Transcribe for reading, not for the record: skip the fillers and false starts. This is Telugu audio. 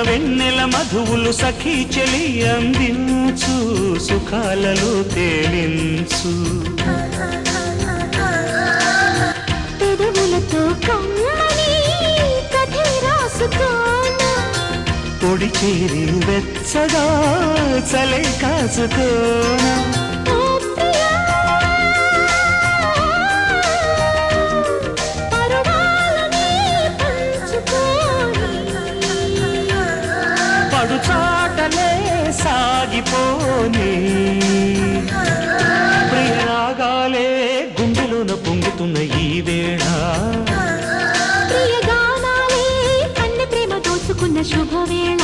వెన్నెల మధువులు సఖీ చెలి అందించు సుఖాలలో తేలించు పెదవులతో కమ్మని కథే రాసుకోనా పొడి చేరి వెచ్చగా చలే కాసుకోనా చాటలే సాగిపోని ప్రియరాగాలే గుండెలోన పొంగుతున్న ఈ వేళ ప్రియగానాలే కన్నె ప్రేమ దోచుకున్న శుభవేళ